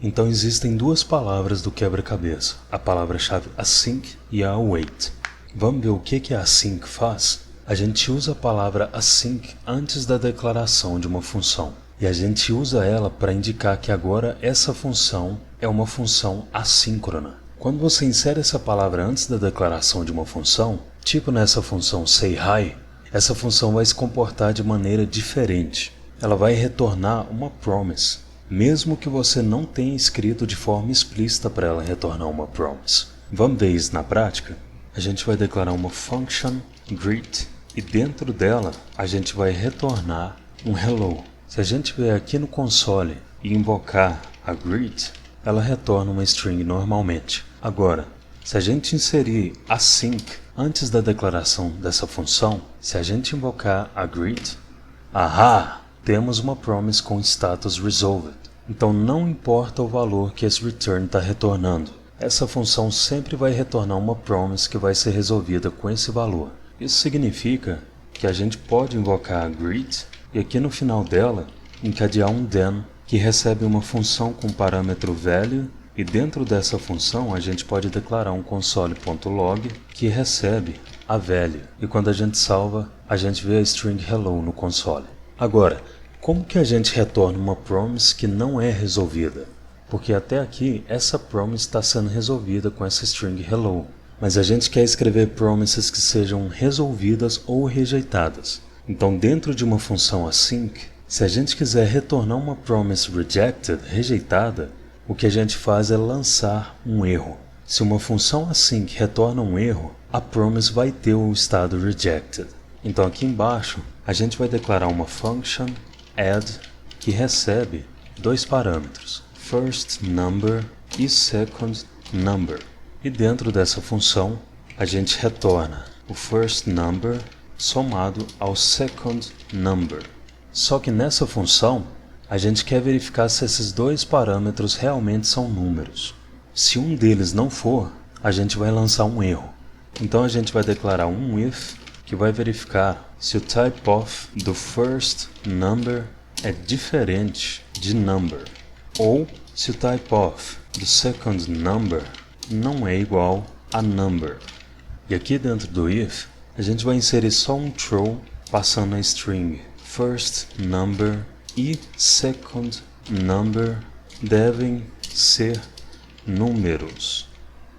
Então existem duas palavras do quebra-cabeça, a palavra-chave async e a await. Vamos ver o que a async faz? A gente usa a palavra async antes da declaração de uma função. E a gente usa ela para indicar que agora essa função é uma função assíncrona. Quando você insere essa palavra antes da declaração de uma função, tipo nessa função sayHi, essa função vai se comportar de maneira diferente. Ela vai retornar uma promise, mesmo que você não tenha escrito de forma explícita para ela retornar uma promise. Vamos ver isso na prática? A gente vai declarar uma function greet e dentro dela a gente vai retornar um hello. Se a gente vier aqui no console e invocar a greet, ela retorna uma string normalmente. Agora, se a gente inserir async antes da declaração dessa função, se a gente invocar a greet, temos uma promise com status resolved. Então não importa o valor que esse return está retornando, essa função sempre vai retornar uma promise que vai ser resolvida com esse valor. Isso significa que a gente pode invocar a greet e aqui no final dela encadear um then que recebe uma função com parâmetro value e dentro dessa função a gente pode declarar um console.log que recebe a value e quando a gente salva a gente vê a string hello no console. Agora, como que a gente retorna uma promise que não é resolvida? Porque até aqui essa promise está sendo resolvida com essa string hello. Mas a gente quer escrever promises que sejam resolvidas ou rejeitadas. Então dentro de uma função async, se a gente quiser retornar uma promise rejected, rejeitada, o que a gente faz é lançar um erro. Se uma função async retorna um erro, a promise vai ter o estado rejected. Então aqui embaixo a gente vai declarar uma function add que recebe dois parâmetros, first number e second number. E dentro dessa função, a gente retorna o first number somado ao second number. Só que nessa função, a gente quer verificar se esses dois parâmetros realmente são números. Se um deles não for, a gente vai lançar um erro. Então a gente vai declarar um if que vai verificar se o typeof do first number é diferente de number, ou se o typeof do second number não é igual a number. E aqui dentro do if, a gente vai inserir só um throw passando a string first number e second number devem ser números.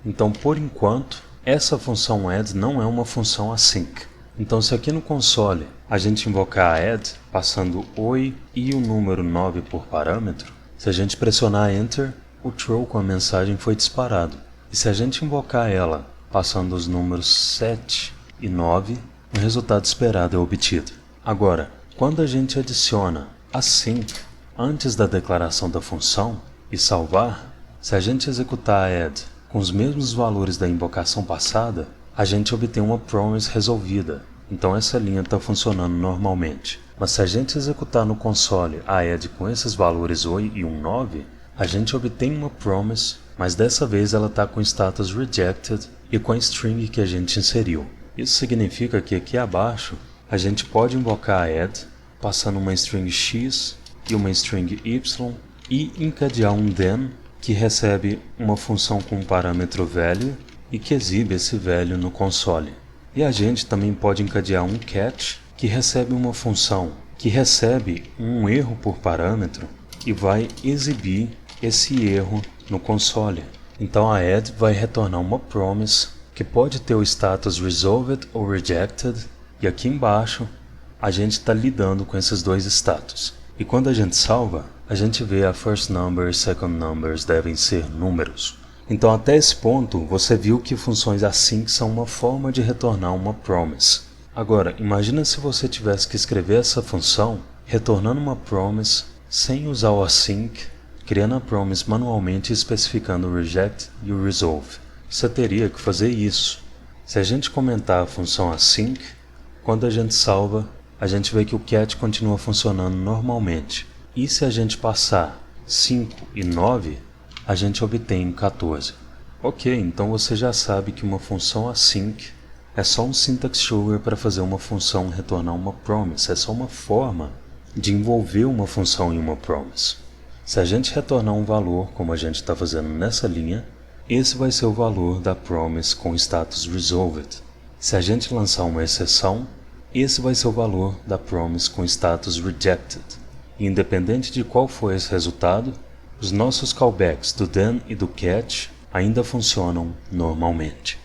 Então, por enquanto, essa função add não é uma função async. Então, se aqui no console a gente invocar a add passando oi e o número 9 por parâmetro, se a gente pressionar enter, o throw com a mensagem foi disparado. E se a gente invocar ela passando os números 7 e 9, o resultado esperado é obtido. Agora, quando a gente adiciona async antes da declaração da função e salvar, se a gente executar a add com os mesmos valores da invocação passada, a gente obtém uma promise resolvida. Então essa linha está funcionando normalmente. Mas se a gente executar no console a add com esses valores 8 e 9, a gente obtém uma promise, mas dessa vez ela está com status rejected e com a string que a gente inseriu. Isso significa que aqui abaixo a gente pode invocar a add passando uma string x e uma string y e encadear um then que recebe uma função com parâmetro value e que exibe esse value no console. E a gente também pode encadear um catch que recebe uma função que recebe um erro por parâmetro e vai exibir esse erro no console. Então a add vai retornar uma promise que pode ter o status resolved ou rejected e aqui embaixo a gente está lidando com esses dois status. E quando a gente salva, a gente vê a first number e second numbers devem ser números. Então até esse ponto você viu que funções async são uma forma de retornar uma promise. Agora imagina se você tivesse que escrever essa função retornando uma promise sem usar o async, criando a promise manualmente e especificando o reject e o resolve. Você teria que fazer isso. Se a gente comentar a função async, quando a gente salva, a gente vê que o catch continua funcionando normalmente. E se a gente passar 5 e 9, a gente obtém 14. Ok, então você já sabe que uma função async é só um syntax sugar para fazer uma função retornar uma promise. É só uma forma de envolver uma função em uma promise. Se a gente retornar um valor, como a gente está fazendo nessa linha, esse vai ser o valor da promise com status resolved. Se a gente lançar uma exceção, esse vai ser o valor da promise com status rejected. E independente de qual for esse resultado, os nossos callbacks do then e do catch ainda funcionam normalmente.